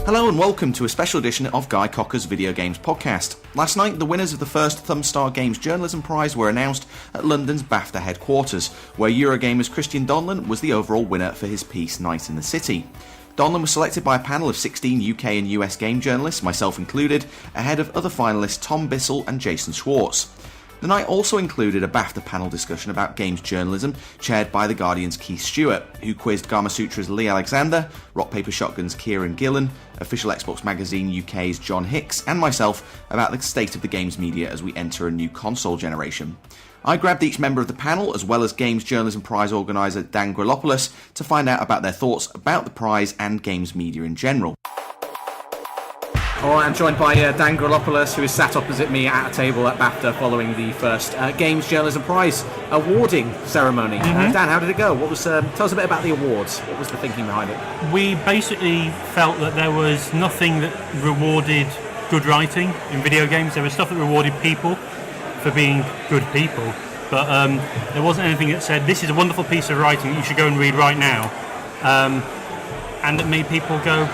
Hello and welcome to a special edition of Guy Cocker's Video Games Podcast. Last night, the winners of the first Thumbstar Games Journalism Prize were announced at London's BAFTA headquarters, where Eurogamer's Christian Donlan was the overall winner for his piece Night in the City. Donlan was selected by a panel of 16 UK and US game journalists, myself included, ahead of other finalists Tom Bissell and Jason Schwartz. The night also included a BAFTA panel discussion about games journalism, chaired by The Guardian's Keith Stuart, who quizzed Gamasutra's Leigh Alexander, Rock Paper Shotgun's Kieron Gillen, Official Xbox Magazine UK's John Hicks, and myself about the state of the games media as we enter a new console generation. I grabbed each member of the panel, as well as Games Journalism Prize organiser Dan Griliopoulos, to find out about their thoughts about the prize and games media in general. Alright, I'm joined by Dan Griliopoulos, who is sat opposite me at a table at BAFTA following the first Games Journalism Prize awarding ceremony. Dan, how did it go? What was? Tell us a bit about the awards. What was the thinking behind it? We basically felt that there was nothing that rewarded good writing in video games. There was stuff that rewarded people for being good people, but there wasn't anything that said, this is a wonderful piece of writing that you should go and read right now, and that made people go,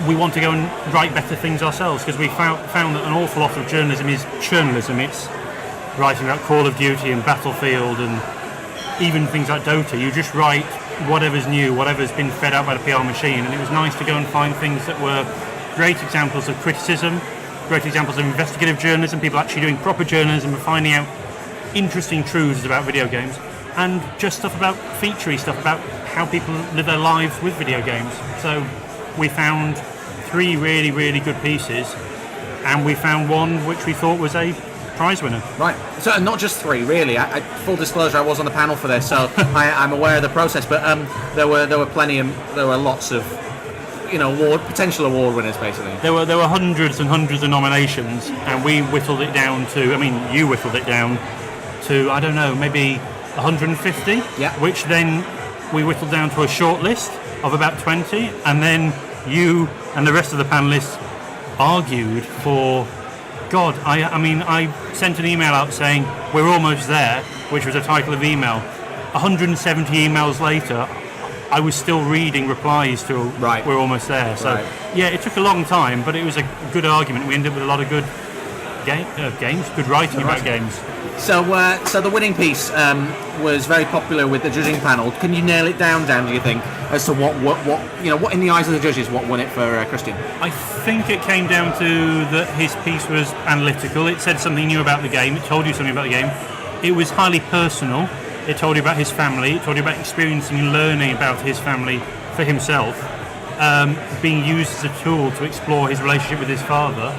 we want to go and write better things ourselves, because we found that an awful lot of journalism is journalism. It's writing about Call of Duty and Battlefield and even things like Dota. You just write whatever's new, whatever's been fed out by the PR machine, and it was nice to go and find things that were great examples of criticism, great examples of investigative journalism, people actually doing proper journalism and finding out interesting truths about video games, and just stuff about featurey stuff about how people live their lives with video games. So we found 3 really, really good pieces, and we found one which we thought was a prize winner. Right. So not just 3, really. Full disclosure, I was on the panel for this, so I'm aware of the process. But there were lots of potential award winners, basically. There were hundreds and hundreds of nominations, and we whittled it down to. You whittled it down to, I don't know, maybe 150. Yeah. Which then we whittled down to a short list of about 20, and then you and the rest of the panellists argued for, I sent an email out saying we're almost there, which was the title of the email. 170 emails later, I was still reading replies to we're almost there. So yeah, it took a long time, but it was a good argument. We ended up with a lot of good games, good writing about games. So the winning piece was very popular with the judging panel. Can you nail it down, Dan, do you think, as to what in the eyes of the judges, what won it for Christian? I think it came down to that his piece was analytical. It said something new about the game. It told you something about the game. It was highly personal. It told you about his family. It told you about experiencing and learning about his family for himself, being used as a tool to explore his relationship with his father.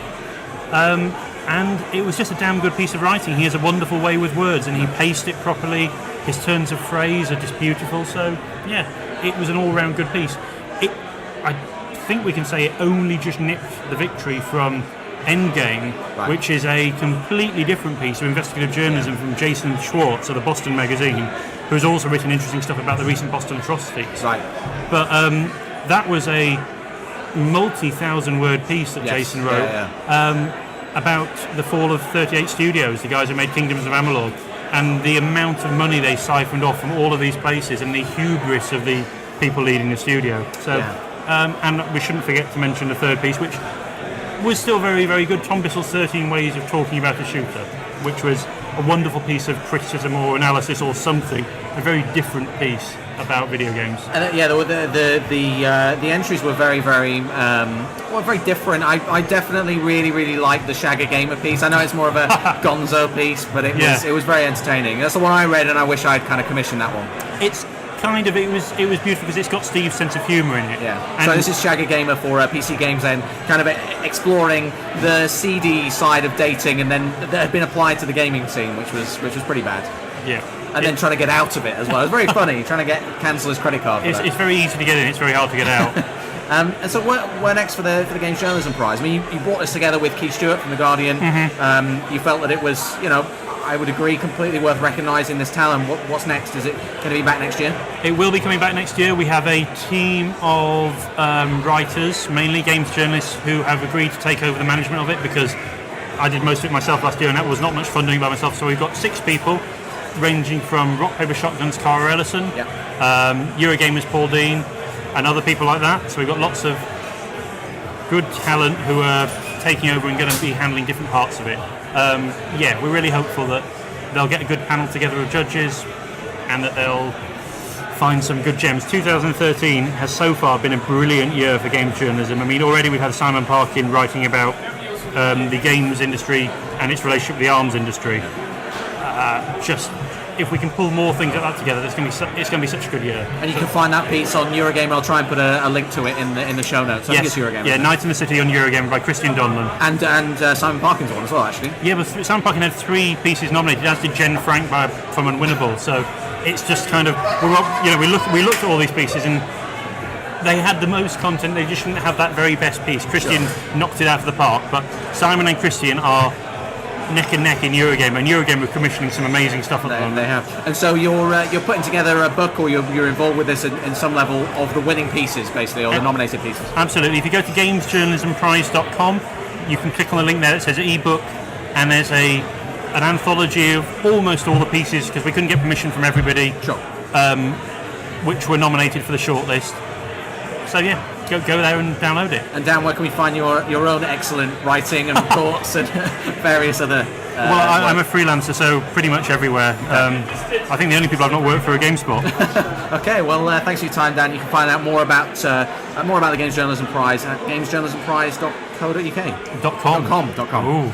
And it was just a damn good piece of writing. He has a wonderful way with words, and he paced it properly. His turns of phrase are just beautiful. So, yeah, it was an all-round good piece. I think we can say it only just nipped the victory from Endgame, which is a completely different piece of investigative journalism from Jason Schwartz of the Boston Magazine, who's also written interesting stuff about the recent Boston atrocities. Right. But that was a multi-thousand-word piece that Jason wrote. About the fall of 38 Studios, the guys who made Kingdoms of Amalur, and the amount of money they siphoned off from all of these places, and the hubris of the people leading the studio. So, and we shouldn't forget to mention the third piece, which was still very, very good, Tom Bissell's 13 Ways of Talking About a Shooter, which was a wonderful piece of criticism or analysis or something, a very different piece about video games. And the entries were very, very very different. I definitely really, really liked the Shagger Gamer piece. I know it's more of a gonzo piece, but it was very entertaining. That's the one I read, and I wish I'd kind of commissioned that one. It's kind of, it was beautiful because it's got Steve's sense of humour in it. Yeah. And so this is Shagger Gamer for PC Games, and kind of exploring the seedy side of dating, and then that had been applied to the gaming scene, which was pretty bad. Yeah. And then trying to get out of it as well. It was very funny, trying to cancel his credit card. It's very easy to get in, it's very hard to get out. And so where next for the Games Journalism Prize? I mean, you brought this together with Keith Stuart from The Guardian. You felt that it was, I would agree, completely worth recognising this talent. What's next? Is it going to be back next year? It will be coming back next year. We have a team of writers, mainly games journalists, who have agreed to take over the management of it, because I did most of it myself last year, and that was not much fun doing by myself. So we've got 6 people, ranging from Rock Paper Shotgun's Cara Ellison, Eurogamer's Paul Dean, and other people like that. So we've got lots of good talent who are taking over and going to be handling different parts of it. We're really hopeful that they'll get a good panel together of judges and that they'll find some good gems. 2013 has so far been a brilliant year for games journalism. I mean, already we've had Simon Parkin writing about the games industry and its relationship with the arms industry. If we can pull more things like that together, it's going to be such a good year. And you can find that piece on Eurogamer. I'll try and put a link to it in the show notes. I think it's Eurogamer. Yeah, Night in the City on Eurogamer by Christian Donlan. And Simon Parkin's one as well, actually. Yeah, but Simon Parkin had 3 pieces nominated, as did Jen Frank from Unwinnable. So it's just kind of we looked at all these pieces and they had the most content. They just didn't have that very best piece. Christian knocked it out of the park, but Simon and Christian are neck and neck in Eurogamer, and Eurogamer are commissioning some amazing stuff at the moment. They have. And so you're putting together a book, or you're involved with this in some level of the winning pieces, basically, or the nominated pieces. Absolutely. If you go to gamesjournalismprize.com, you can click on the link there that says ebook, and there's an anthology of almost all the pieces, because we couldn't get permission from everybody, which were nominated for the shortlist. So yeah, go there and download it. And Dan, where can we find your own excellent writing and thoughts and various other... I'm a freelancer, so pretty much everywhere. I think the only people I've not worked for are GameSpot. Okay, well, thanks for your time, Dan. You can find out more about the Games Journalism Prize at gamesjournalismprize.co.uk. .com. Ooh.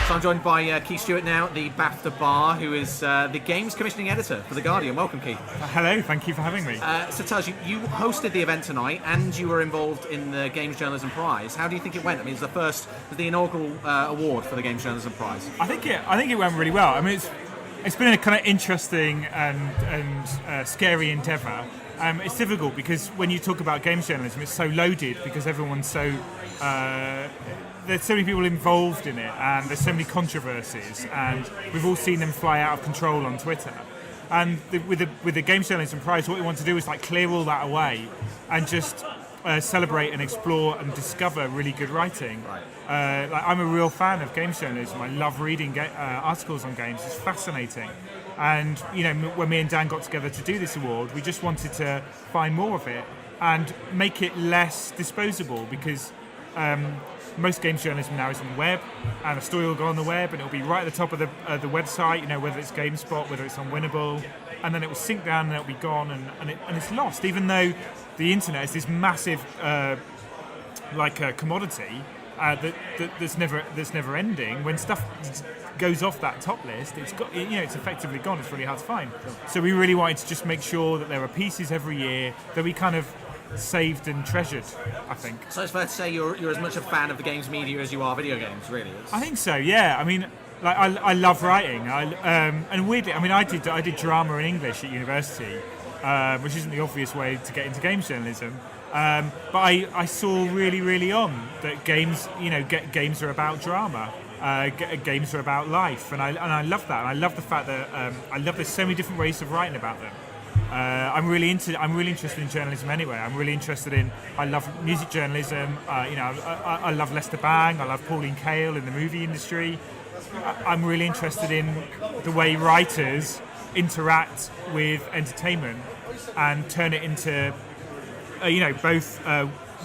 So I'm joined by Keith Stuart now, the BAFTA Bar, who is the Games Commissioning Editor for The Guardian. Welcome, Keith. Hello, thank you for having me. So tell us, you hosted the event tonight, and you were involved in the Games Journalism Prize. How do you think it went? I mean, it's the inaugural award for the Games Journalism Prize. I think it went really well. I mean, it's been a kind of interesting and scary endeavour. It's difficult because when you talk about games journalism, it's so loaded because everyone's so... there's so many people involved in it, and there's so many controversies, and we've all seen them fly out of control on Twitter. And with the Games Journalism Prize, what we want to do is clear all that away and just celebrate and explore and discover really good writing. Right. I'm a real fan of games journalism. I love reading articles on games. It's fascinating. And when me and Dan got together to do this award, we just wanted to find more of it and make it less disposable, because most games journalism now is on the web, and a story will go on the web and it'll be right at the top of the website, whether it's GameSpot, whether it's Unwinnable, and then it will sink down and it'll be gone, and it's lost, even though the internet is this massive commodity that's never ending. When stuff goes off that top list, it's effectively gone. It's really hard to find. So we really wanted to just make sure that there are pieces every year that we kind of saved and treasured, I think. So it's fair to say you're as much a fan of the games media as you are video games, really? I think so, yeah. I mean, I love writing. And weirdly, I mean, I did drama in English at university, which isn't the obvious way to get into games journalism. But I saw really, really on that games, games are about drama. Games are about life, and I love that. And I love the fact that I love there's so many different ways of writing about them. I'm really interested in journalism anyway. I love music journalism. I love Lester Bang. I love Pauline Kael in the movie industry. I'm really interested in the way writers interact with entertainment and turn it into, both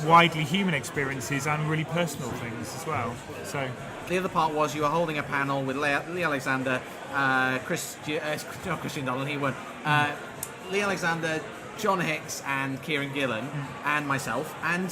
widely human experiences and really personal things as well. So the other part was you were holding a panel with Leigh Alexander, Christian Donlan, he won. Leigh Alexander, John Hicks, and Kieron Gillen, and myself. And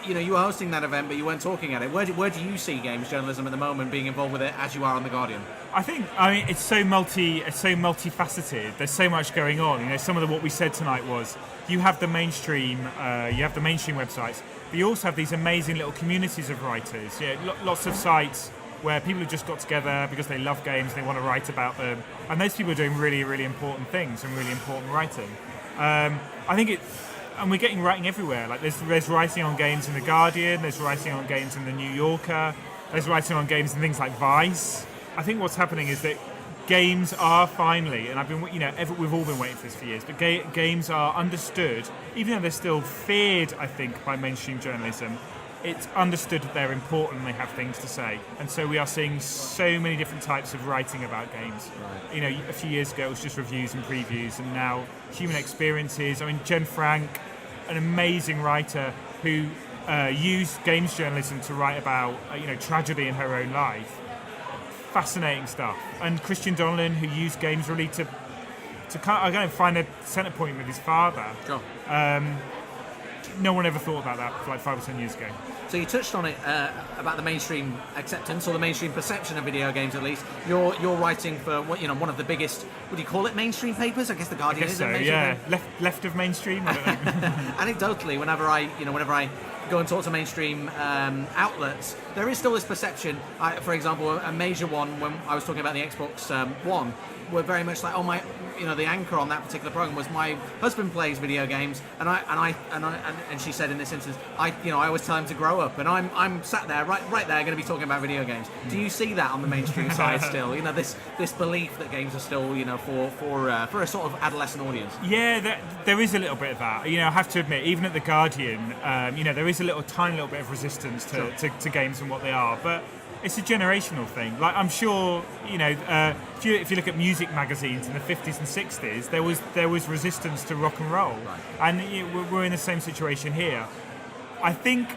you were hosting that event, but you weren't talking at it. Where do you see games journalism at the moment, being involved with it as you are on The Guardian? I mean, it's so multifaceted. There's so much going on. Some of what we said tonight was you have the mainstream websites, but you also have these amazing little communities of writers. Lots of sites where people have just got together because they love games, they want to write about them, and those people are doing really, really important things and really important writing. I think and we're getting writing everywhere. There's writing on games in The Guardian, there's writing on games in The New Yorker, there's writing on games in things like Vice. I think what's happening is that games are finally, and we've all been waiting for this for years, but games are understood, even though they're still feared, I think, by mainstream journalism. It's understood that they're important and they have things to say. And so we are seeing so many different types of writing about games. Right. A few years ago it was just reviews and previews, and now human experiences. I mean, Jen Frank, an amazing writer who used games journalism to write about tragedy in her own life. Fascinating stuff. And Christian Donlan, who used games really to kind of find a centre point with his father. Sure. No one ever thought about that like 5 or 10 years ago. So you touched on it about the mainstream acceptance, or the mainstream perception of video games, at least. You're writing for one of the biggest. What do you call it? Mainstream papers? I guess the Guardian is a mainstream paper. Left of mainstream. I don't know. Anecdotally, whenever I go and talk to mainstream outlets, there is still this perception. For example, a major one when I was talking about the Xbox One, were very much like, the anchor on that particular program was my husband plays video games, and she said in this instance, I always tell him to grow up, and I'm sat there right there going to be talking about video games. Do you see that on the mainstream side still? This belief that games are still for a sort of adolescent audience. Yeah, there is a little bit of that. I have to admit, even at the Guardian, there is a tiny little bit of resistance to games and what they are, but it's a generational thing. Like, I'm sure, if you look at music magazines in the 50s and 60s, there was resistance to rock and roll, right. And we're in the same situation here. I think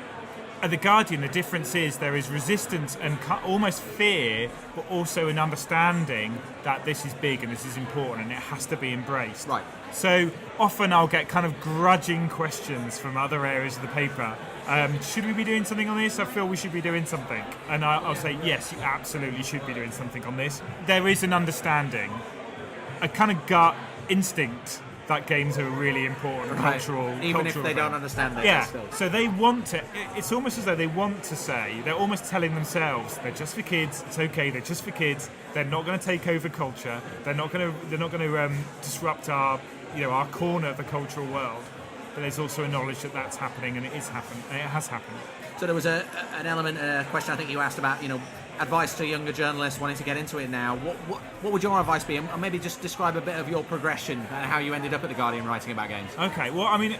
at the Guardian, the difference is there is resistance and almost fear, but also an understanding that this is big and this is important and it has to be embraced. Right. So often I'll get kind of grudging questions from other areas of the paper. Should we be doing something on this? I feel we should be doing something. And I'll say, yes, you absolutely should be doing something on this. There is an understanding, a kind of gut instinct that games are a really important cultural even if they event. don't understand it. Yeah, still. so they want to, it's almost as though they want to say, they're almost telling themselves, they're just for kids, it's okay, they're just for kids, they're not going to take over culture, they're not going to disrupt our corner of the cultural world. But there's also a knowledge that that's happening, and it has happened. So there was a question I think you asked about, advice to younger journalists wanting to get into it now. What would your advice be? And maybe just describe a bit of your progression and how you ended up at the Guardian writing about games. Okay, well, I mean,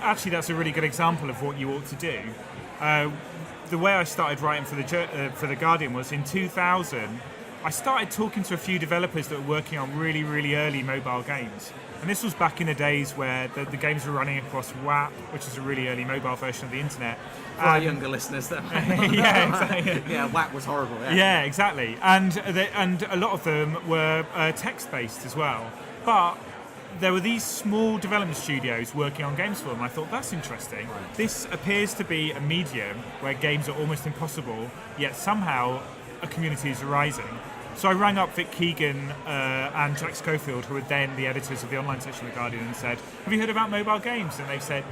actually that's a really good example of what you ought to do. The way I started writing for the Guardian was in 2000. I started talking to a few developers that were working on really, really early mobile games. And this was back in the days where the games were running across WAP, which is a really early mobile version of the internet. For our younger listeners, though. Yeah, exactly. Yeah, WAP was horrible. Yeah, exactly. And a lot of them were text-based as well. But there were these small development studios working on games for them. I thought, that's interesting. Right. This appears to be a medium where games are almost impossible, yet somehow a community is arising. So I rang up Vic Keegan and Jack Schofield, who were then the editors of the online section of The Guardian, and said, have you heard about mobile games? And they said,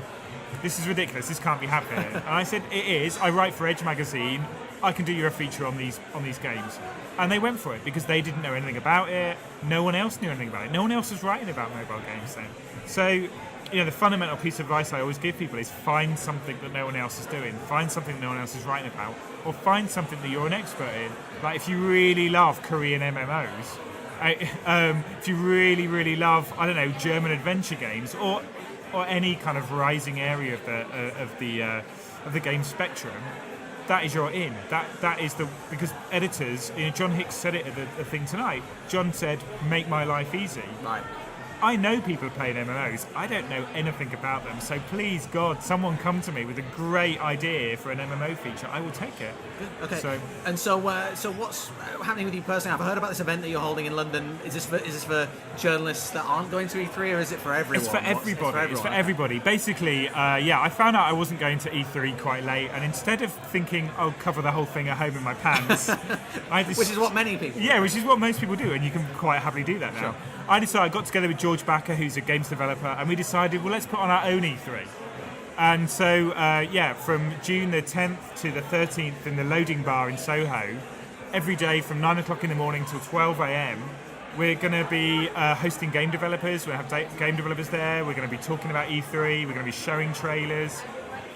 this is ridiculous, this can't be happening. And I said, it is. I write for Edge magazine. I can do you a feature on these games. And they went for it because they didn't know anything about it. No one else knew anything about it. No one else was writing about mobile games then. So, the fundamental piece of advice I always give people is find something that no one else is doing. Find something no one else is writing about. Or find something that you're an expert in. Like, if you really love Korean MMOs, if you really, really love, German adventure games, or any kind of rising area of the game spectrum, that is your in. That is because editors, John Hicks said it at the thing tonight. John said, make my life easy. Right. I know people playing MMOs. I don't know anything about them. So please, God, someone come to me with a great idea for an MMO feature. I will take it. Okay. So what's happening with you personally? I've heard about this event that you're holding in London. Is this for journalists that aren't going to E3, or is it for everyone? It's for everybody. It's for everybody. Basically, I found out I wasn't going to E3 quite late, and instead of thinking I'll cover the whole thing at home in my pants, which is what many people do. Yeah, which is what most people do, and you can quite happily do that now. Sure. I got together with George Backer, who's a games developer, and we decided, well, let's put on our own E3. And so, from June the 10th to the 13th in the Loading Bar in Soho, every day from 9 o'clock in the morning till 12 a.m, we're going to be hosting game developers. We'll have game developers there. We're going to be talking about E3. We're going to be showing trailers.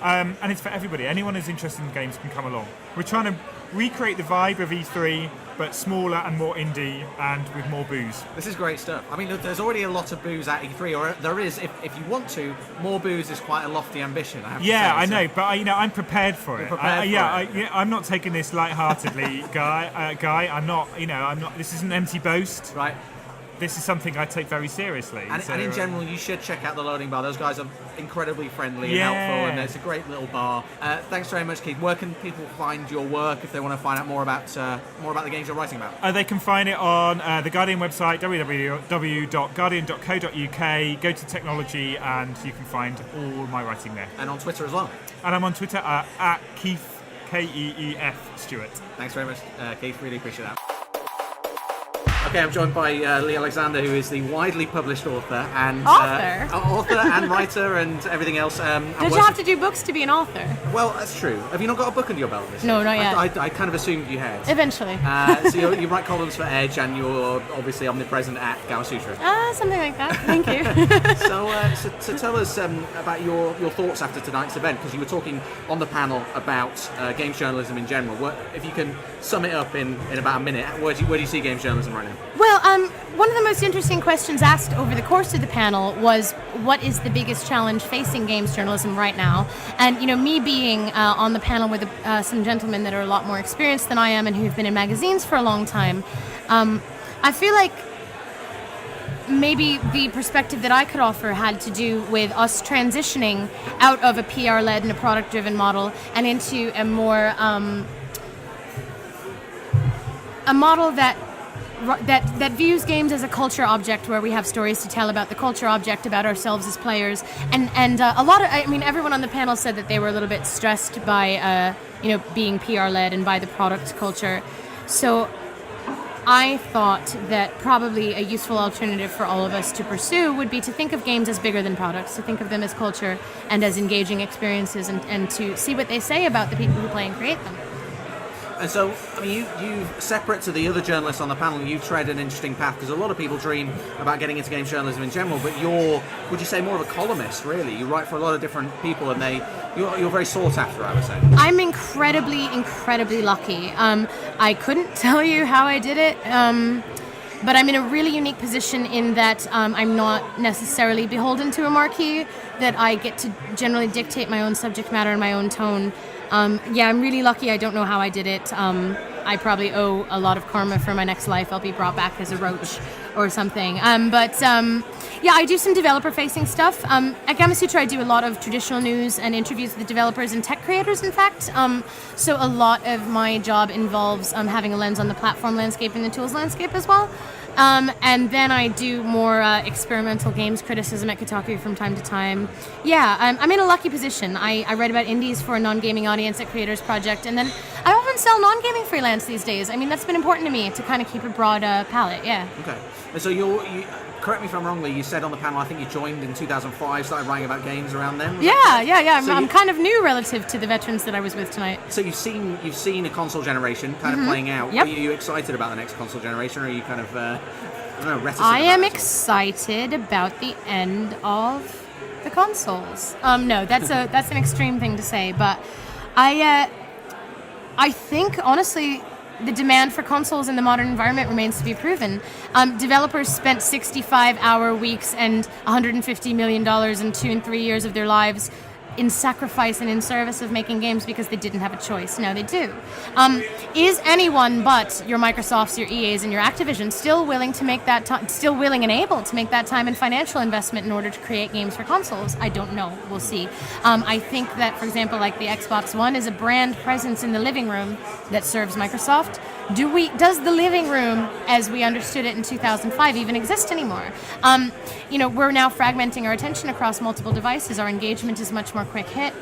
And it's for everybody. Anyone who's interested in games can come along. We're trying to recreate the vibe of E3, but smaller and more indie and with more booze. This is great stuff. I mean, there's already a lot of booze at E3, or there is, if you want to. More booze is quite a lofty ambition, I have to say. Yeah, I know, but I'm prepared for it. I'm not taking this lightheartedly, guy. I'm not. This is an empty boast. Right. this is something I take very seriously. And in general, you should check out the Loading Bar. Those guys are incredibly friendly and helpful, and it's a great little bar. Thanks very much, Keith. Where can people find your work if they want to find out more about the games you're writing about? They can find it on the Guardian website, www.guardian.co.uk. Go to technology, and you can find all my writing there. And on Twitter as well. And I'm on Twitter at Keith, Keef Stuart. Thanks very much, Keith. Really appreciate that. Okay, I'm joined by Leigh Alexander, who is the widely published author and writer and everything else. Don't you have to do books to be an author? Well, that's true. Have you not got a book under your belt? No, not yet. I kind of assumed you had. Eventually. So you write columns for Edge, and you're obviously omnipresent at Gamasutra. Something like that. Thank you. So tell us about your thoughts after tonight's event, because you were talking on the panel about games journalism in general. If you can sum it up in about a minute, where do you see games journalism right now? Well, one of the most interesting questions asked over the course of the panel was, what is the biggest challenge facing games journalism right now? And, me being on the panel with some gentlemen that are a lot more experienced than I am and who've been in magazines for a long time, I feel like maybe the perspective that I could offer had to do with us transitioning out of a PR-led and a product-driven model and into a more a model that views games as a culture object, where we have stories to tell about the culture object, about ourselves as players, and a lot of, everyone on the panel said that they were a little bit stressed by being PR-led and by the product culture. So I thought that probably a useful alternative for all of us to pursue would be to think of games as bigger than products, to think of them as culture and as engaging experiences, and to see what they say about the people who play and create them. And so, you separate to the other journalists on the panel, you tread an interesting path, because a lot of people dream about getting into games journalism in general, but would you say, more of a columnist, really? You write for a lot of different people, and you're very sought after, I would say. I'm incredibly, incredibly lucky. I couldn't tell you how I did it, but I'm in a really unique position in that I'm not necessarily beholden to a marquee, that I get to generally dictate my own subject matter and my own tone. I'm really lucky. I don't know how I did it. I probably owe a lot of karma for my next life. I'll be brought back as a roach or something. I do some developer-facing stuff. At Gamasutra, I do a lot of traditional news and interviews with the developers and tech creators, in fact. So a lot of my job involves having a lens on the platform landscape and the tools landscape as well. And then I do more experimental games criticism at Kotaku from time to time. I'm in a lucky position. I write about indies for a non-gaming audience at Creators Project, and then I often sell non-gaming freelance these days. That's been important to me, to kind of keep a broad palette, Okay. And so you correct me if I'm wrong, Leigh, you said on the panel, I think you joined in 2005, started writing about games around then? I'm kind of new relative to the veterans that I was with tonight. So you've seen a console generation kind of playing out. Yep. Are you excited about the next console generation, or are you kind of, reticent? I am excited about the end of the consoles. No, that's an extreme thing to say, but I think, honestly, the demand for consoles in the modern environment remains to be proven. Developers spent 65-hour weeks and $150 million in 2 and 3 years of their lives in sacrifice and in service of making games because they didn't have a choice. Now they do. Is anyone but your Microsofts, your EAs, and your Activision still willing to make that still willing and able to make that time and financial investment in order to create games for consoles? I don't know. We'll see. I think that, for example, like the Xbox One is a brand presence in the living room that serves Microsoft. Does the living room, as we understood it in 2005, even exist anymore? We're now fragmenting our attention across multiple devices. Our engagement is much more quick hit.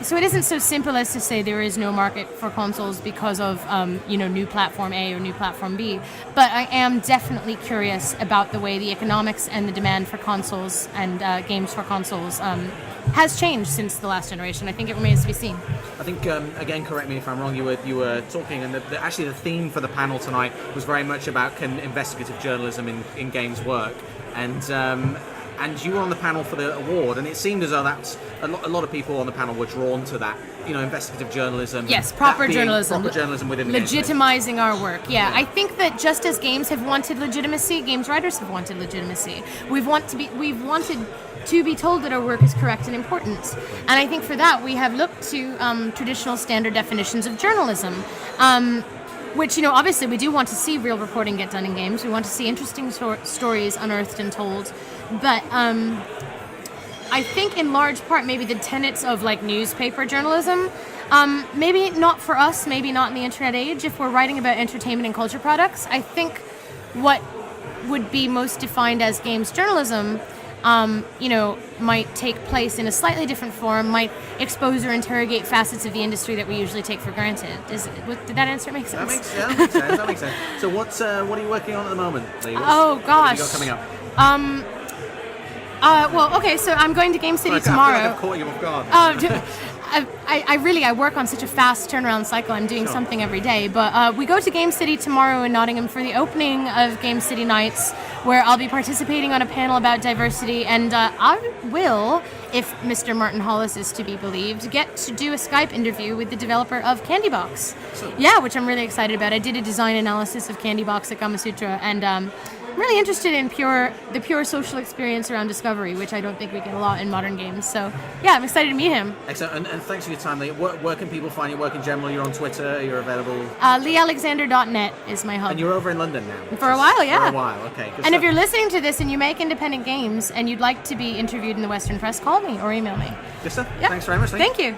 So it isn't so simple as to say there is no market for consoles because of new platform A or new platform B. But I am definitely curious about the way the economics and the demand for consoles and games for consoles has changed since the last generation. I think it remains to be seen. I think, again, correct me if I'm wrong, you were talking, and actually the theme for the panel tonight was very much about can investigative journalism in games work. And you were on the panel for the award, and it seemed as though that's a lot of people on the panel were drawn to that, investigative journalism. Yes, proper journalism. Proper journalism within the legitimizing our work. Yeah, I think that just as games have wanted legitimacy, games writers have wanted legitimacy. We've wanted to be told that our work is correct and important. And I think for that we have looked to traditional standard definitions of journalism. which, you know, obviously we do want to see real reporting get done in games. We want to see interesting stories unearthed and told. But I think in large part maybe the tenets of like newspaper journalism, maybe not for us, maybe not in the internet age. If we're writing about entertainment and culture products, I think what would be most defined as games journalism, you know, might take place in a slightly different form, might expose or interrogate facets of the industry that we usually take for granted. Did that answer make sense? That makes sense. So what are you working on at the moment, Leigh? Oh gosh. What have you got coming up? Well, okay, so I'm going to Game City tomorrow. I feel like I've caught you off guard. I work on such a fast turnaround cycle. I'm doing something every day. But we go to Game City tomorrow in Nottingham for the opening of Game City Nights, where I'll be participating on a panel about diversity. And I will, if Mr. Martin Hollis is to be believed, get to do a Skype interview with the developer of Candy Box. Yeah, which I'm really excited about. I did a design analysis of Candy Box at Gamasutra, and I'm really interested in the pure social experience around discovery, which I don't think we get a lot in modern games. So yeah, I'm excited to meet him. Excellent, and thanks for your time, Leigh. Where can people find your work in general? You're on Twitter, you're available? LeighAlexander.net is my hub. And you're over in London now? For a while, yeah. For a while, okay. And if you're listening to this and you make independent games and you'd like to be interviewed in the Western press, call me or email me. Good stuff. Yep. Thanks very much, Leigh. Thank you.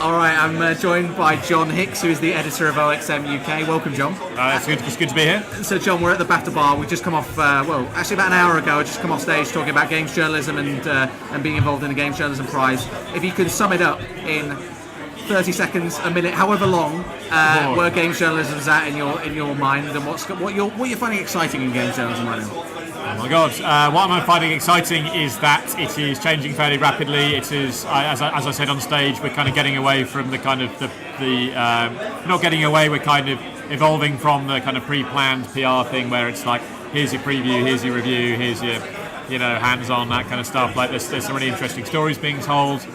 All right, I'm joined by John Hicks, who is the editor of OXM UK. Welcome, John. It's good to be here. So, John, we're at the BAFTA bar. We've just come off, actually about an hour ago, I just come off stage talking about games journalism and being involved in the Games Journalism Prize. If you could sum it up in 30 seconds, a minute, however long, where games journalism is at in your mind, and what you're finding exciting in games journalism right now. Oh my God! What I'm finding exciting is that it is changing fairly rapidly. It is, as I said on stage, we're kind of getting away from the kind of not getting away. We're kind of evolving from the kind of pre-planned PR thing where it's like, here's your preview, here's your review, here's your, hands-on, that kind of stuff. Like there's some really interesting stories being told.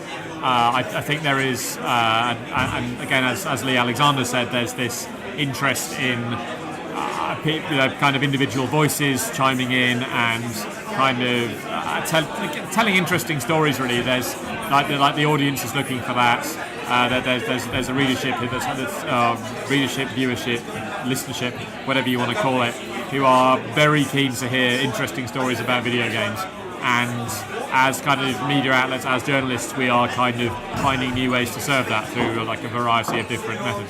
I think there is, and again, as Leigh Alexander said, there's this interest in kind of individual voices chiming in and kind of telling interesting stories. Really, there's like the audience is looking for that. There's a readership, viewership, listenership, whatever you want to call it, who are very keen to hear interesting stories about video games. And as kind of media outlets, as journalists, we are kind of finding new ways to serve that through like a variety of different methods.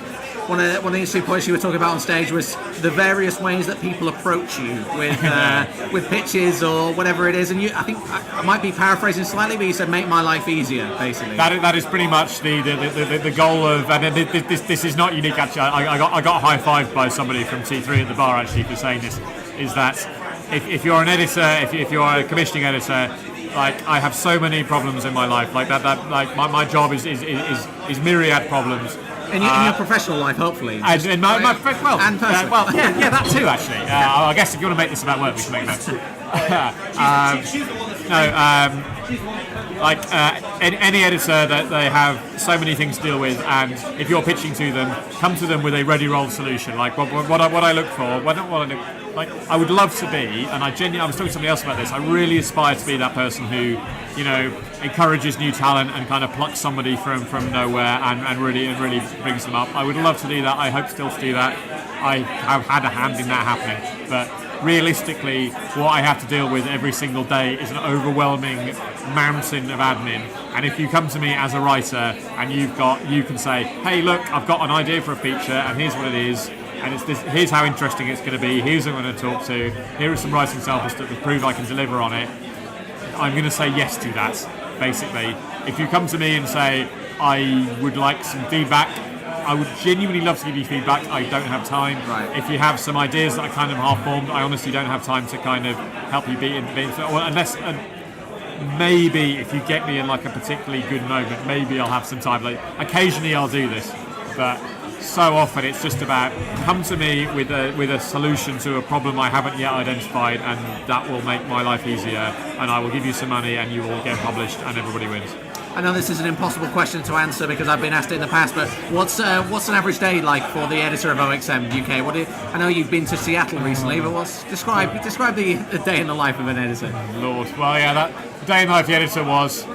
One of the interesting points you were talking about on stage was the various ways that people approach you with pitches or whatever it is. And I think I might be paraphrasing slightly, but you said make my life easier, basically. That is pretty much the goal of. And this is not unique. Actually, I got high-fived by somebody from T3 at the bar actually for saying this. Is that if you're an editor, if you're a commissioning editor, like I have so many problems in my life, like that like my job is myriad problems. In your professional life, hopefully. And in my and personal. Yeah, that too, actually. I guess if you want to make this about work, we can make that. Any editor that they have so many things to deal with, and if you're pitching to them, come to them with a ready-rolled solution. Like what I look for, I would love to be, and I was talking to somebody else about this. I really aspire to be that person who, encourages new talent and kind of plucks somebody from nowhere and really brings them up. I would love to do that. I hope still to do that. I have had a hand in that happening, but realistically, what I have to deal with every single day is an overwhelming mountain of admin. And if you come to me as a writer and you can say, hey, look, I've got an idea for a feature, and here's what it is. And it's this. Here's how interesting it's going to be. Here's who I'm going to talk to. Here are some writing samples that prove I can deliver on it. I'm going to say yes to that, basically. If you come to me and say, I would like some feedback, I would genuinely love to give you feedback. I don't have time. Right. If you have some ideas that are kind of half-formed, I honestly don't have time to kind of help you beat unless maybe if you get me in like a particularly good moment, maybe I'll have some time. Like occasionally I'll do this, but so often it's just about come to me with a solution to a problem I haven't yet identified, and that will make my life easier, and I will give you some money and you will get published and everybody wins. I know this is an impossible question to answer because I've been asked it in the past, but what's an average day like for the editor of OXM UK? I know you've been to Seattle recently, but describe the day in the life of an editor. Lord, well, yeah, the day in the life of the editor was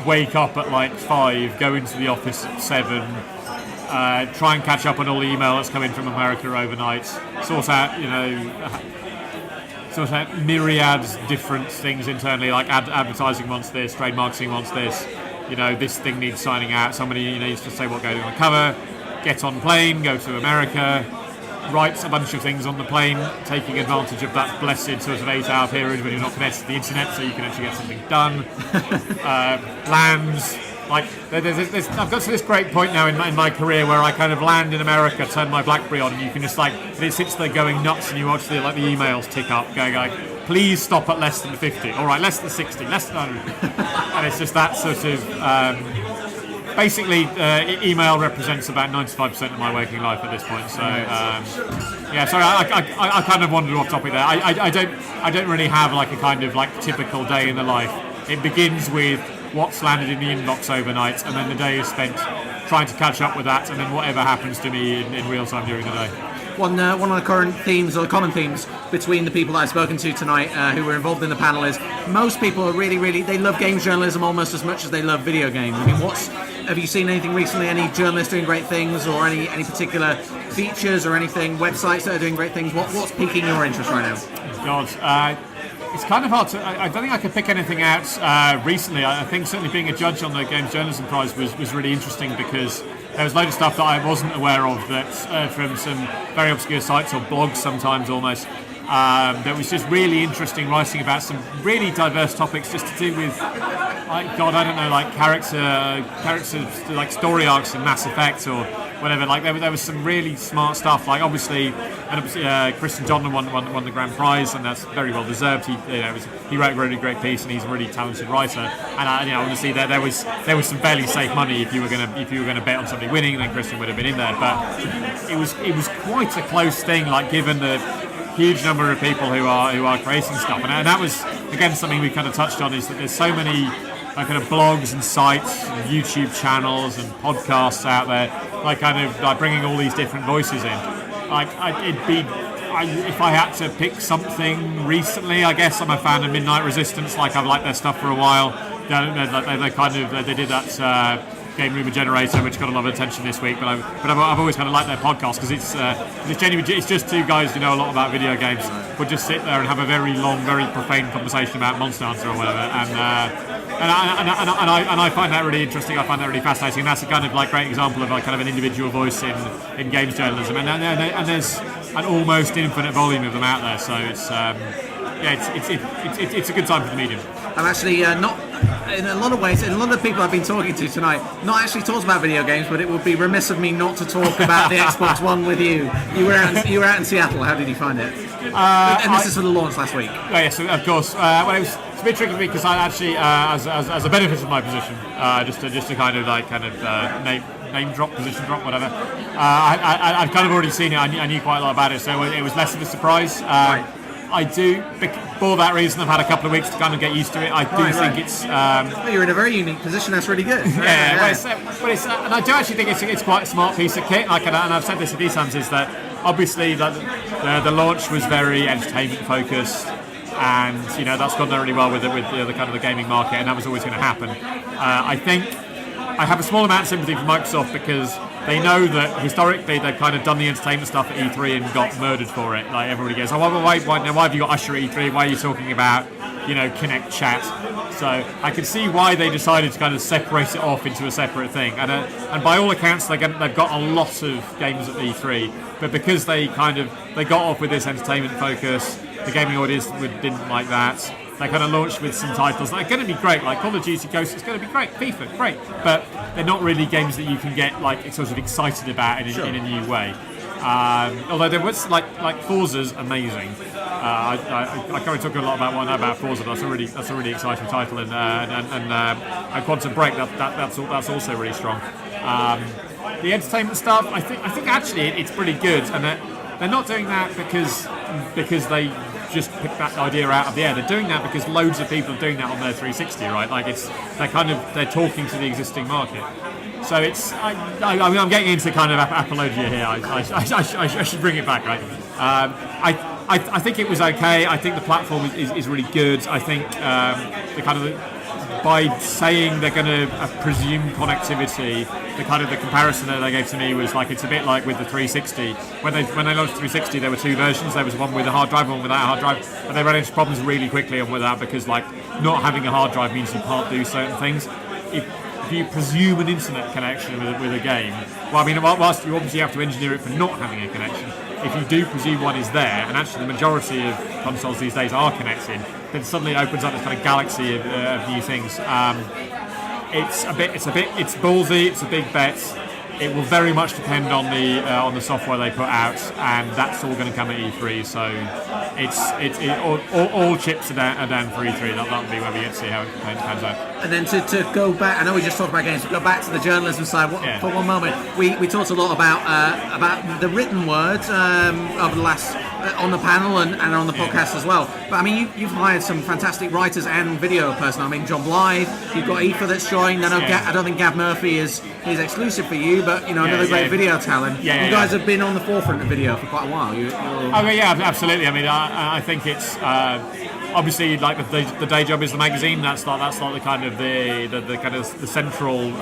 wake up at like 5, go into the office at 7, try and catch up on all the email that's come in from America overnight, sort out myriad different things internally, like advertising wants this, trade marketing wants this, this thing needs signing out, somebody needs to say what goes on the cover, get on plane, go to America, write a bunch of things on the plane, taking advantage of that blessed sort of 8-hour period when you're not connected to the internet, so you can actually get something done. Lands. Like, I've got to this great point now in my career where I kind of land in America, turn my BlackBerry on, and you can just it sits there going nuts, and you watch the emails tick up, going like, please stop at less than 50. All right, less than 60, less than 100. And it's just that sort of. Basically, email represents about 95% of my waking life at this point. So, sorry, I kind of wandered off topic there. I don't really have like a kind of like typical day in the life. It begins with what's landed in the inbox overnight, and then the day is spent trying to catch up with that, and then whatever happens to me in real time during the day. One of the current themes, or common themes, between the people that I've spoken to tonight who were involved in the panel is most people are really, they love games journalism almost as much as they love video games. I mean, have you seen anything recently, any journalists doing great things, or any particular features or anything, websites that are doing great things? What's piquing your interest right now? God, it's kind of hard to. I don't think I could pick anything out recently. I think certainly being a judge on the Games Journalism Prize was really interesting because there was loads of stuff that I wasn't aware of that from some very obscure sites or blogs sometimes almost. That was just really interesting writing about some really diverse topics just to do with, characters like story arcs in Mass Effect or whatever. Like there was some really smart stuff. Like obviously, Christian Donlan won the grand prize, and that's very well deserved. He wrote a really great piece, and he's a really talented writer. And obviously there was some fairly safe money if you were gonna bet on somebody winning, then Christian would have been in there. But it was quite a close thing. Like given the huge number of people who are creating stuff, and that was again something we kind of touched on, is that there's so many kind of blogs and sites and YouTube channels and podcasts out there, bringing all these different voices in. If I had to pick something recently, I guess I'm a fan of Midnight Resistance. Like I've liked their stuff for a while. They did that Game Rumor Generator, which got a lot of attention this week, but I've always kind of liked their podcast because it's just two guys who know a lot about video games would just sit there and have a very long, very profane conversation about Monster Hunter or whatever, and I find that really interesting. I find that really fascinating, and that's a kind of like great example of like kind of an individual voice in games journalism, and there's an almost infinite volume of them out there. So it's a good time for the medium. I'm actually not, in a lot of ways, in a lot of the people I've been talking to tonight, not actually talked about video games, but it would be remiss of me not to talk about the Xbox One with you. You were out in Seattle. How did you find it? And this is for the launch last week. Oh yes, of course. It's a bit tricky for me because I actually, as a benefit of my position, just to kind of name drop, position drop, whatever. I'd kind of already seen it. I knew quite a lot about it, so it was less of a surprise. Right. I do, for that reason, I've had a couple of weeks to kind of get used to it. I do think it's... you're in a very unique position, that's really good. Yeah. And I do actually think it's quite a smart piece of kit, and I've said this a few times, is that obviously the launch was very entertainment focused, and that's gone really well with the kind of the gaming market, and that was always going to happen. I think I have a small amount of sympathy for Microsoft because they know that historically they've kind of done the entertainment stuff at E3 and got murdered for it. Like everybody goes, why have you got Usher at E3? Why are you talking about, Kinect chat? So I can see why they decided to kind of separate it off into a separate thing. And by all accounts, they've got a lot of games at E3, but because they got off with this entertainment focus, the gaming audience didn't like that. They kind of launched with some titles that are going to be great, like Call of Duty Ghosts is going to be great, FIFA, great, but they're not really games that you can get like sort of excited about in a new way. Although there was like Forza's amazing. I can't talk a lot about Forza, but that's a really exciting title, and Quantum Break that's also really strong. The entertainment stuff, I think actually it's pretty good, and they're not doing that because they just picked that idea out of the air. They're doing that because loads of people are doing that on their 360, right? Like they're talking to the existing market. So I'm getting into kind of apologia here. I should bring it back, right? I think it was okay. I think the platform is really good. I think the kind of by saying they're going to presume connectivity, the comparison that they gave to me was like, it's a bit like with the 360. When they launched 360, there were two versions. There was one with a hard drive and one without a hard drive, and they ran into problems really quickly on with that, because like not having a hard drive means you can't do certain things. If you presume an internet connection with a game, well, I mean, whilst you obviously have to engineer it for not having a connection, if you do presume one is there, and actually the majority of consoles these days are connected, then suddenly it opens up this kind of galaxy of new things. It's ballsy. It's a big bet. It will very much depend on the software they put out, and that's all going to come at E3. So all chips are down for E3. That'll be where we get to see how it pans out. And then to go back, I know we just talked about games. To go back to the journalism side for one moment, we talked a lot about the written word over the last on the panel and on the podcast as well. But I mean, you've hired some fantastic writers and video personnel. I mean, John Blythe. You've got Aoife that's joined. I don't think Gav Murphy is exclusive for you, but another great video talent. You guys have been on the forefront of video for quite a while. Absolutely. I mean, I think it's obviously like the day job is the magazine. That's not the kind of the kind of the central. If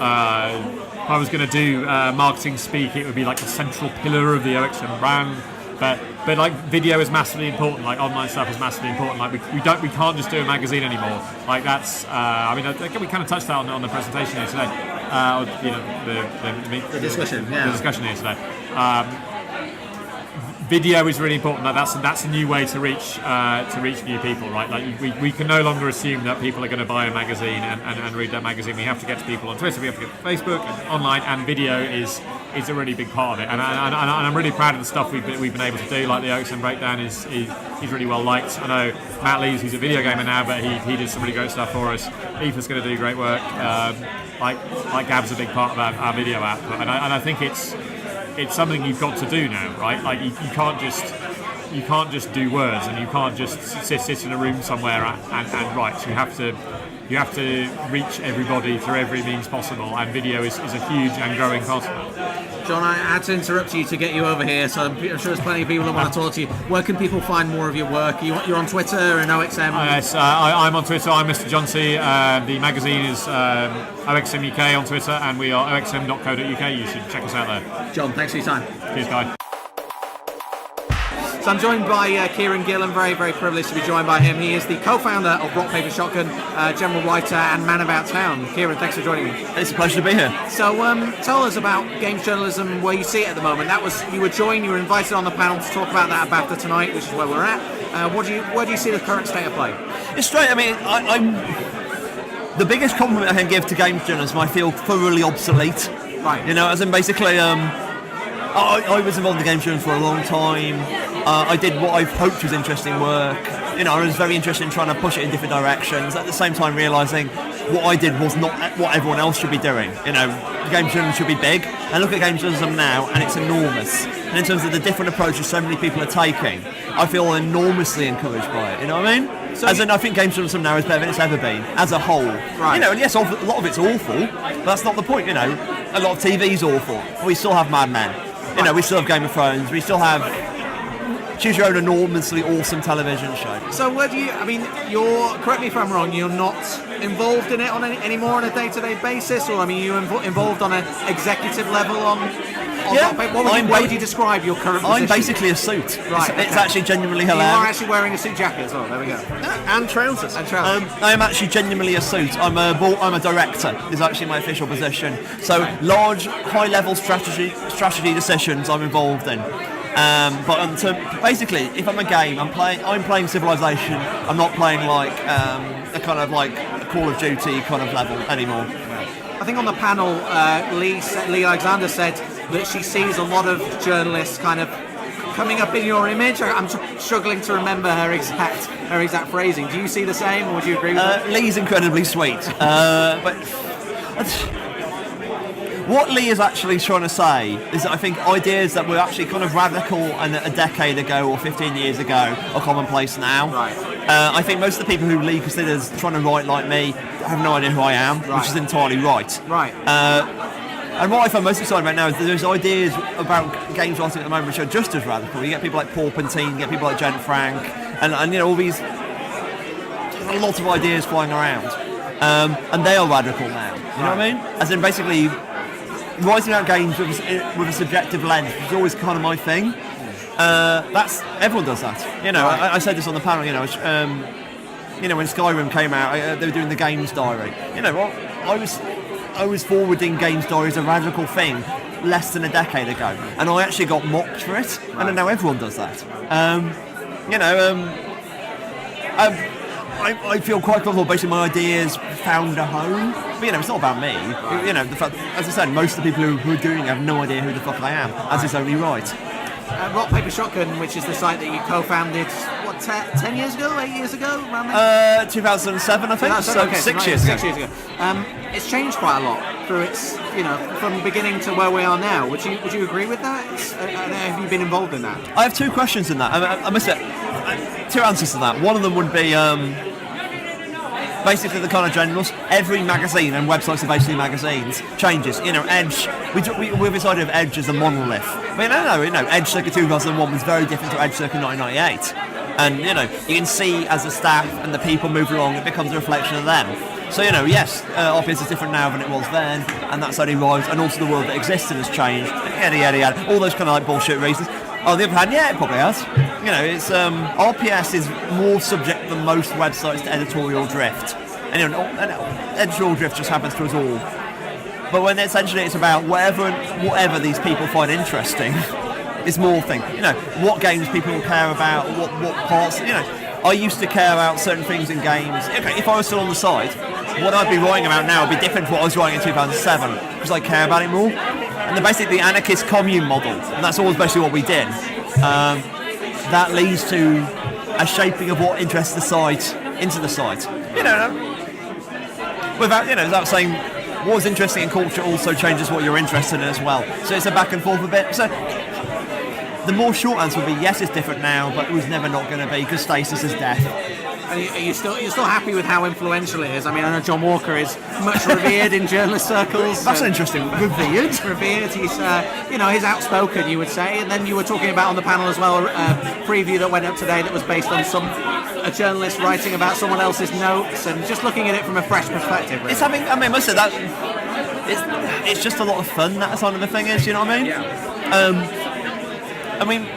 I was going to do marketing speak, it would be like the central pillar of the OXM brand. But like video is massively important. Like online stuff is massively important. Like we can't just do a magazine anymore. Like that's we kind of touched that on the presentation here today. The discussion here today. Video is really important. That's a new way to reach new people, right? Like we can no longer assume that people are going to buy a magazine and read that magazine. We have to get to people on Twitter, we have to get to Facebook and online, and video is a really big part of it. And I'm really proud of the stuff we've been able to do. Like the OXM breakdown is really well liked. I know Matt Leigh, who's a video gamer now, but he did some really great stuff for us. Aoife's going to do great work. Like Gab's a big part of our video output, and I think it's something you've got to do now, right? Like you can't just do words, and you can't just sit in a room somewhere and write. You have to reach everybody through every means possible, and video is a huge and growing part of it. John, I had to interrupt you to get you over here, so I'm sure there's plenty of people that want to talk to you. Where can people find more of your work? You're on Twitter and OXM? Yes, I'm on Twitter. I'm Mr. John C. The magazine is OXM UK on Twitter, and we are oxm.co.uk. You should check us out there. John, thanks for your time. Cheers, guys. So I'm joined by Kieron Gillen, very, very privileged to be joined by him. He is the co-founder of Rock Paper Shotgun, general writer and man about town. Kieron, thanks for joining me. It's a pleasure to be here. So tell us about games journalism, where you see it at the moment. You were invited on the panel to talk about that at BAFTA tonight, which is where we're at. Where do you see the current state of play? It's straight. I mean, I'm the biggest compliment I can give to games journalism. I feel thoroughly obsolete. Right. As in basically, I was involved in games journalism for a long time. I did what I hoped was interesting work. I was very interested in trying to push it in different directions. At the same time, realising what I did was not what everyone else should be doing. Games journalism should be big. And look at games journalism now, and it's enormous. And in terms of the different approaches so many people are taking, I feel enormously encouraged by it. You know what I mean? So I think games journalism now is better than it's ever been, as a whole. Right. And yes, a lot of it's awful, but that's not the point. A lot of TV's awful. We still have Mad Men. We still have Game of Thrones. We still have choose your own enormously awesome television show. So where do you? I mean, correct me if I'm wrong. You're not involved in it anymore on a day-to-day basis, or you're involved on an executive level on What would you describe your current position? I'm basically a suit. Right. It's actually genuinely hilarious. You are actually wearing a suit jacket as well. There we go. And trousers. I am actually genuinely a suit. I'm a director. Is actually my official position. So large, high-level strategy decisions I'm involved in. Basically, if I'm a game, I'm playing Civilization. I'm not playing like a kind of like a Call of Duty kind of level anymore. I think on the panel, Leigh Alexander said that she sees a lot of journalists kind of coming up in your image. I'm struggling to remember her exact phrasing. Do you see the same, or would you agree with that? Leigh's incredibly sweet, but what Leigh is actually trying to say is that I think ideas that were actually kind of radical a decade ago or 15 years ago are commonplace now. Right. I think most of the people who Leigh considers trying to write like me have no idea who I am, which is entirely right. Right. And what I find most exciting about now is that there's ideas about games writing at the moment which are just as radical. You get people like Paul Pantine, you get people like Jen Frank, and all these. There's a lot of ideas flying around. and they are radical now. You know what I mean? As in, basically, writing out games with a subjective lens, which is always kind of my thing. That's everyone does that. You know, I said this on the panel. You know, when Skyrim came out, they were doing the games diary. You know, I was forwarding games diary as a radical thing less than a decade ago, and I actually got mocked for it. And now everyone does that. I feel quite comfortable basically my ideas found a home. But, you know, it's not about me. You know, the fact, as I said, most of the people who are doing it have no idea who the fuck I am, as is only right. Rock Paper Shotgun, which is the site that you co-founded, 10 years ago, 8 years ago? Around there? 2007, I think. So okay, 6 years ago. 6 years ago. It's changed quite a lot through its, you know, from beginning to where we are now. Would you agree with that? Have you been involved in that? I have two questions in that. I must say, two answers to that. One of them would be basically the kind of generals. Every magazine, and websites are basically magazines, changes. You know, Edge, we have this idea of Edge as a monolith. But you know, Edge circa 2001 was very different to Edge circa 1998. And, you know, you can see as the staff and the people move along, it becomes a reflection of them. So, you know, yes, RPS is different now than it was then, and that's only right, and also the world that existed has changed, yada, yada, yada, all those kind of like bullshit reasons. On the other hand, yeah, it probably has. You know, it's RPS is more subject than most websites to editorial drift. And, you know, editorial drift just happens to us all. But when essentially it's about whatever these people find interesting, it's more thing. You know, what games people care about, what parts. You know, I used to care about certain things in games. Okay, if I was still on the site, what I'd be writing about now would be different to what I was writing in 2007 because I care about it more. And they're basically the anarchist commune model, and that's always basically what we did. That leads to a shaping of what interests the site into the site. You know, without saying what was interesting in culture also changes what you're interested in as well. So it's a back and forth a bit. So the more short answer would be yes, it's different now, but it was never not going to be because stasis is death. Are you still happy with how influential it is? I mean, I know John Walker is much revered in journalist circles. That's interesting. Revered. He's he's outspoken, you would say. And then you were talking about on the panel as well a preview that went up today that was based on a journalist writing about someone else's notes and just looking at it from a fresh perspective. Really. It's having. I mean, most of that. It's just a lot of fun. That sort of the thing is. You know what I mean? Yeah. I mean,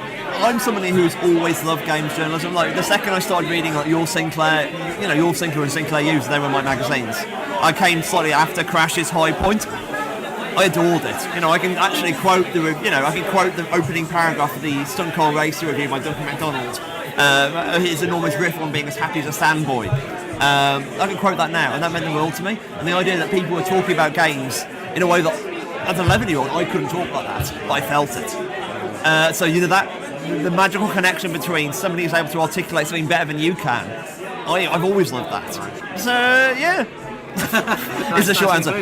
I'm somebody who's always loved games journalism. Like the second I started reading like Your Sinclair and Sinclair Used, they were my magazines. I came slightly after Crash's high point. I adored it. You know, I can actually quote the opening paragraph of the Stunt Car Racer review by Duncan MacDonald. His enormous riff on being as happy as a sandboy. I can quote that now, and that meant the world to me. And the idea that people were talking about games in a way that, as an 11-year-old, I couldn't talk like that, but I felt it. So you know that. The magical connection between somebody who's able to articulate something better than you can. I've always loved that. So, yeah. It's a short answer.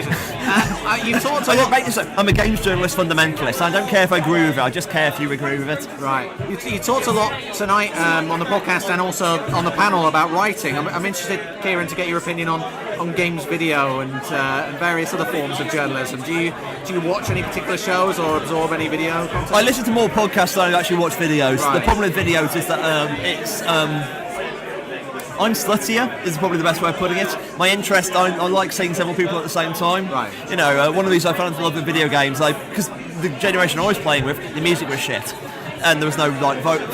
You talked a lot. I'm a games journalist fundamentalist. I don't care if I agree with it, I just care if you agree with it. Right. You talked a lot tonight on the podcast and also on the panel about writing. I'm interested, Kieron, to get your opinion on games video and various other forms of journalism. Do you watch any particular shows or absorb any video content? I listen to more podcasts than I actually watch videos. Right. The problem with videos is that I'm sluttier is probably the best way of putting it. My interest, I like seeing several people at the same time. Right. You know, one of these I found to love with video games, because the generation I was playing with, the music was shit, and there was no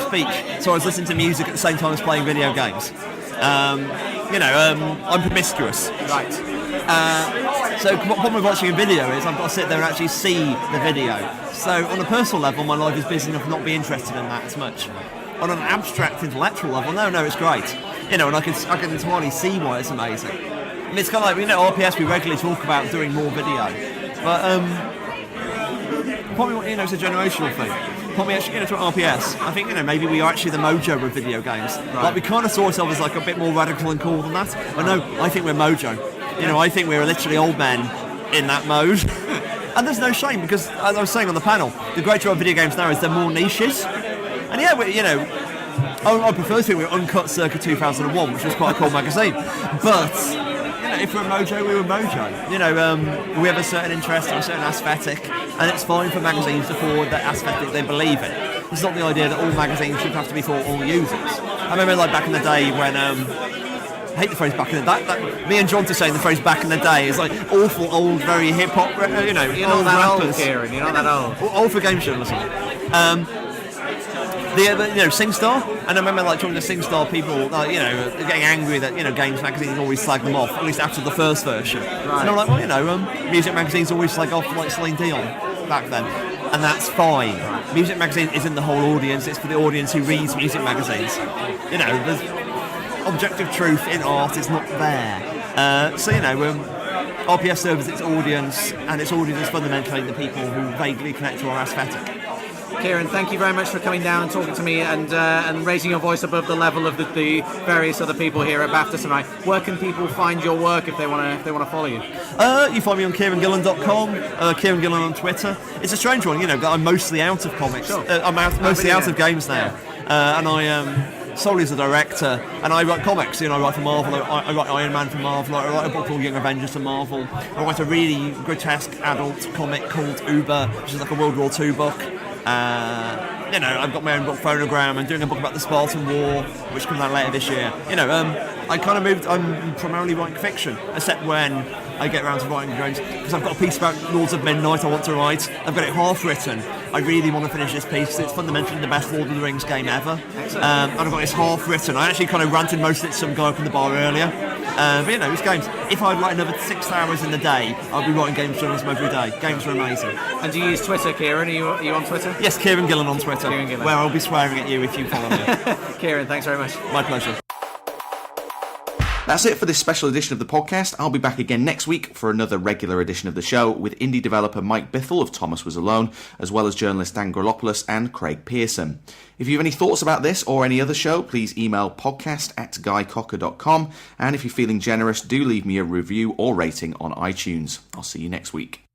speech. So I was listening to music at the same time as playing video games. I'm promiscuous. Right. So the problem with watching a video is I've got to sit there and actually see the video. So on a personal level, my life is busy enough not be interested in that as much. On an abstract intellectual level, no, it's great. You know, and I can entirely see why it's amazing. I mean, it's kind of like, RPS, we regularly talk about doing more video. But, probably, it's a generational thing. Probably actually, to RPS, I think, maybe we are actually the mojo of video games. Right. Like, we kind of saw ourselves as, like, a bit more radical and cool than that. But no, I think we're mojo. I think we're literally old men in that mode. And there's no shame, because, as I was saying on the panel, the great joy of video games now is they're more niches. And yeah, I prefer to think we were Uncut circa 2001, which was quite a cool magazine. But, if we're mojo, we were mojo. We have a certain interest or a certain aesthetic, and it's fine for magazines to forward that aesthetic they believe in. It's not the idea that all magazines should have to be for all users. I remember, back in the day when hate the phrase back in the day. Me and John to saying the phrase back in the day is like awful, old, very hip hop, You're not old that old, rappers. Kieran. You're not that old. Old for games journalism. SingStar, and I remember like talking to SingStar people, getting angry that games magazines always slag them off, at least after the first version. Right. And I'm like, well, music magazines always slag off like Celine Dion back then, and that's fine. Music magazine isn't the whole audience; it's for the audience who reads music magazines. There's objective truth in art is not there. RPS serves its audience, and its audience is fundamentally the people who vaguely connect to our aesthetic. Kieran, thank you very much for coming down and talking to me and raising your voice above the level of the various other people here at BAFTA tonight. Where can people find your work if they want to follow you? You find me on KieronGillen.com, Kieron Gillen on Twitter. It's a strange one, that I'm mostly out of comics. Sure. I'm mostly out of games now, and I am solely as a director, and I write comics. I write for Marvel. I write Iron Man for Marvel. I write a book called Young Avengers for Marvel. I write a really grotesque adult comic called Uber, which is like a World War II book. I've got my own book, Phonogram. I'm doing a book about the Spartan War, which comes out later this year. I'm primarily writing fiction, except when I get around to writing games, because I've got a piece about Lords of Midnight I want to write. I've got it half written. I really want to finish this piece because it's fundamentally the best Lord of the Rings game ever. And I've got this half written. I actually kind of ranted most of it to some guy up in the bar earlier. It's games. If I'd write another 6 hours in the day, I'd be writing games journalism every day. Games are amazing. And do you use Twitter, Kieran? Are you on Twitter? Yes, Kieron Gillen on Twitter, Kieron Gillen. where I'll be swearing at you if you follow me. Kieran, thanks very much. My pleasure. That's it for this special edition of the podcast. I'll be back again next week for another regular edition of the show with indie developer Mike Bithell of Thomas Was Alone, as well as journalist Dan Griliopoulos and Craig Pearson. If you have any thoughts about this or any other show, please email podcast@guycocker.com, and if you're feeling generous, do leave me a review or rating on iTunes. I'll see you next week.